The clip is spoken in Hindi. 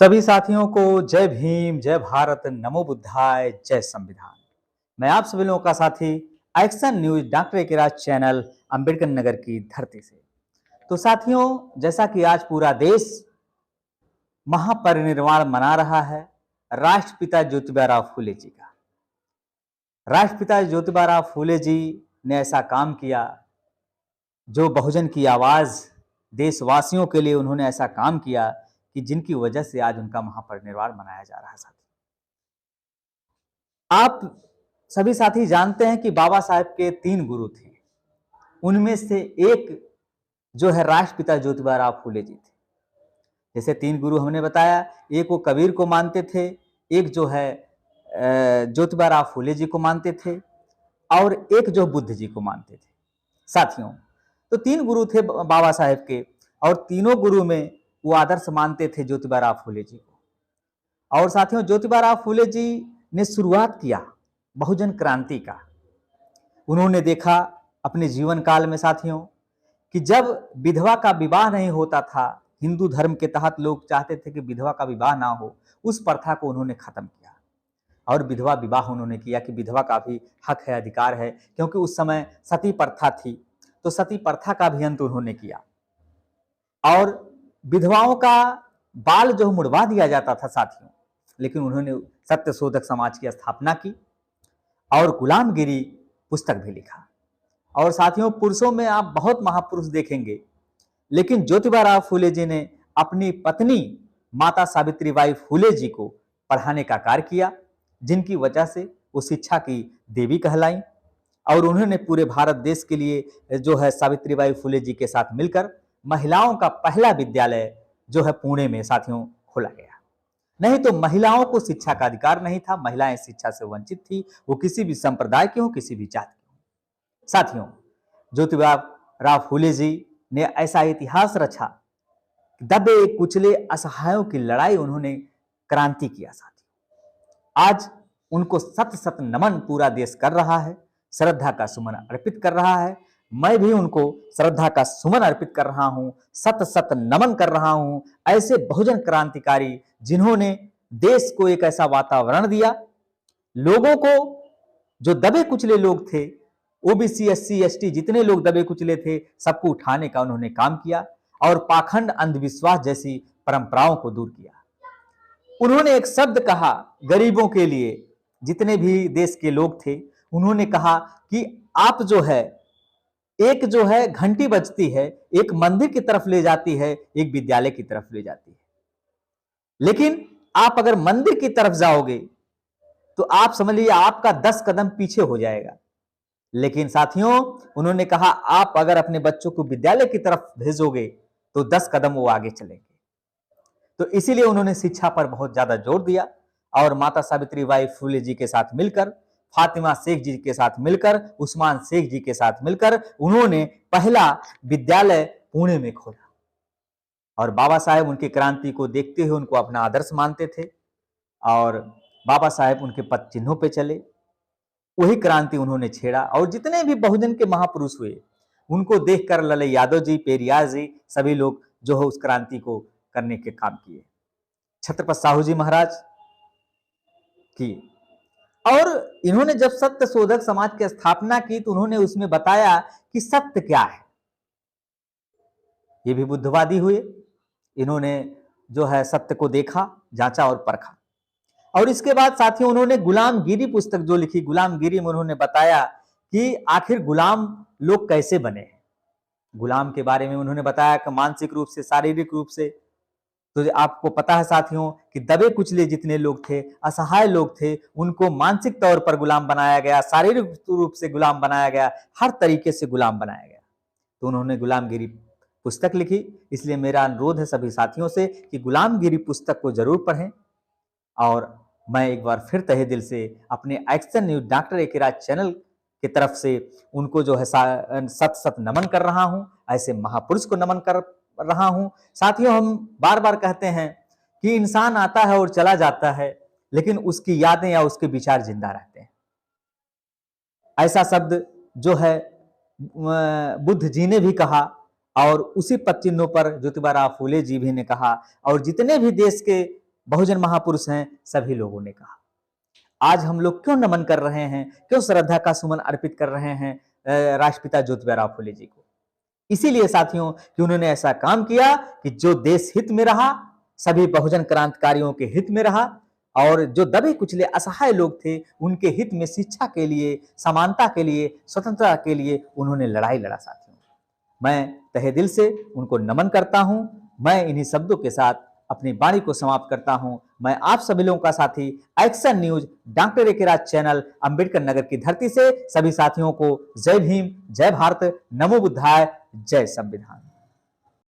सभी साथियों को जय भीम, जय भारत, नमो बुद्धाय, जय संविधान। मैं आप सभी लोगों का साथी एक्शन न्यूज डॉक्टर एकेराज चैनल अंबेडकर नगर की धरती से। तो साथियों, जैसा कि आज पूरा देश महापरिनिर्वाण मना रहा है राष्ट्रपिता ज्योतिबा फूले जी का। राष्ट्रपिता ज्योतिबा फूले जी ने ऐसा काम किया, जो बहुजन की आवाज देशवासियों के लिए उन्होंने ऐसा काम किया कि जिनकी वजह से आज उनका महापरिनिर्वाण मनाया जा रहा है। साथी, आप सभी साथी जानते हैं कि बाबा साहेब के 3 गुरु थे। उनमें से एक जो है राष्ट्रपिता ज्योतिबा फूले जी थे। जैसे 3 गुरु हमने बताया, एक वो कबीर को मानते थे, एक जो है ज्योतिबा फूले जी को मानते थे, और एक जो बुद्ध जी को मानते थे। साथियों, तो 3 गुरु थे बाबा साहेब के, और तीनों गुरु में वो आदर्श मानते थे ज्योतिबा फूले जी को। और साथियों, ज्योतिबा फूले जी ने शुरुआत किया बहुजन क्रांति का। उन्होंने देखा अपने जीवन काल में साथियों कि जब विधवा का विवाह नहीं होता था, हिंदू धर्म के तहत लोग चाहते थे कि विधवा का विवाह ना हो, उस प्रथा को उन्होंने खत्म किया और विधवा विवाह उन्होंने किया कि विधवा का भी हक है, अधिकार है। क्योंकि उस समय सती प्रथा थी, तो सती प्रथा का भी अंत उन्होंने किया और विधवाओं का बाल जो मुड़वा दिया जाता था साथियों। लेकिन उन्होंने सत्य शोधक समाज की स्थापना की और गुलामगिरी पुस्तक भी लिखा। और साथियों, पुरुषों में आप बहुत महापुरुष देखेंगे, लेकिन ज्योतिबा फूले जी ने अपनी पत्नी माता सावित्रीबाई फूले जी को पढ़ाने का कार्य किया, जिनकी वजह से वो शिक्षा की देवी कहलाई। और उन्होंने पूरे भारत देश के लिए जो है सावित्रीबाई फूले जी के साथ मिलकर महिलाओं का पहला विद्यालय जो है पुणे में साथियों खोला गया। नहीं तो महिलाओं को शिक्षा का अधिकार नहीं था, महिलाएं शिक्षा से वंचित थी, वो किसी भी संप्रदाय की हो, किसी भी जाति की हो। साथियों, ज्योतिबा फूले जी ने ऐसा इतिहास रचा, दबे कुचले असहायों की लड़ाई उन्होंने क्रांति किया। साथियों, आज उनको सत सत नमन पूरा देश कर रहा है, श्रद्धा का सुमन अर्पित कर रहा है। मैं भी उनको श्रद्धा का सुमन अर्पित कर रहा हूं, सत सत नमन कर रहा हूं। ऐसे बहुजन क्रांतिकारी जिन्होंने देश को एक ऐसा वातावरण दिया, लोगों को, जो दबे कुचले लोग थे, ओबीसी, एससी, एसटी, जितने लोग दबे कुचले थे, सबको उठाने का उन्होंने काम किया और पाखंड, अंधविश्वास जैसी परंपराओं को दूर किया। उन्होंने एक शब्द कहा गरीबों के लिए, जितने भी देश के लोग थे, उन्होंने कहा कि आप जो है, एक जो है घंटी बजती है, एक मंदिर की तरफ ले जाती है, एक विद्यालय की तरफ ले जाती है। लेकिन आप अगर मंदिर की तरफ जाओगे तो आप समझ लीजिए आपका 10 कदम पीछे हो जाएगा। लेकिन साथियों, उन्होंने कहा आप अगर अपने बच्चों को विद्यालय की तरफ भेजोगे तो 10 कदम वो आगे चलेंगे। तो इसीलिए उन्होंने शिक्षा पर बहुत ज्यादा जोर दिया और माता सावित्रीबाई फूले जी के साथ मिलकर, फातिमा शेख जी के साथ मिलकर, उस्मान शेख जी के साथ मिलकर उन्होंने पहला विद्यालय पुणे में खोला। और बाबा साहेब उनकी क्रांति को देखते हुए उनको अपना आदर्श मानते थे और बाबा साहेब उनके पद चिन्हों पे चले, वही क्रांति उन्होंने छेड़ा। और जितने भी बहुजन के महापुरुष हुए, उनको देखकर लले यादव जी, पेरियार जी, सभी लोग जो है उस क्रांति को करने के काम किए। छत्रपति साहू जी महाराज की, और इन्होंने जब सत्य शोधक समाज की स्थापना की तो उन्होंने उसमें बताया कि सत्य क्या है। ये भी बुद्धवादी हुए, इन्होंने जो है सत्य को देखा, जांचा और परखा। और इसके बाद साथियों, उन्होंने गुलामगिरी पुस्तक जो लिखी, गुलामगिरी में उन्होंने बताया कि आखिर गुलाम लोग कैसे बने हैं। गुलाम के बारे में उन्होंने बताया कि मानसिक रूप से, शारीरिक रूप से। तो आपको पता है साथियों कि दबे कुचले जितने लोग थे, असहाय लोग थे, उनको मानसिक तौर पर गुलाम बनाया गया, शारीरिक रूप से गुलाम बनाया गया, हर तरीके से गुलाम बनाया गया। तो उन्होंने गुलामगिरी पुस्तक लिखी। इसलिए मेरा अनुरोध है सभी साथियों से कि गुलामगिरी पुस्तक को जरूर पढ़ें। और मैं एक बार फिर तहे दिल से अपने एक्शन न्यूज डॉक्टर एकेराज चैनल की तरफ से उनको जो है सत सत नमन कर रहा हूं, ऐसे महापुरुष को नमन कर रहा हूं। साथियों, हम बार बार कहते हैं कि इंसान आता है और चला जाता है, लेकिन उसकी यादें या उसके विचार जिंदा रहते हैं। ऐसा शब्द जो है बुद्ध जी ने भी कहा और उसी पद चिन्हों पर ज्योतिबा फूले जी भी ने कहा। और जितने भी देश के बहुजन महापुरुष हैं, सभी लोगों ने कहा। आज हम लोग क्यों नमन कर रहे हैं, क्यों श्रद्धा का सुमन अर्पित कर रहे हैं राष्ट्रपिता ज्योतिबा फुले जी को? इसीलिए साथियों कि उन्होंने ऐसा काम किया कि जो देश हित में रहा, सभी बहुजन क्रांतिकारियों के हित में रहा, और जो दबे कुचले असहाय लोग थे उनके हित में शिक्षा के लिए, समानता के लिए, स्वतंत्रता के लिए उन्होंने लड़ाई लड़ा। साथियों, मैं तहे दिल से उनको नमन करता हूं। मैं इन्हीं शब्दों के साथ अपनी वाणी को समाप्त करता हूं। मैं आप सभी लोगों का साथी एक्शन न्यूज डॉक्टर ए के राज चैनल अंबेडकर नगर की धरती से सभी साथियों को जय भीम, जय भारत, नमो बुद्धाय, जय संविधान।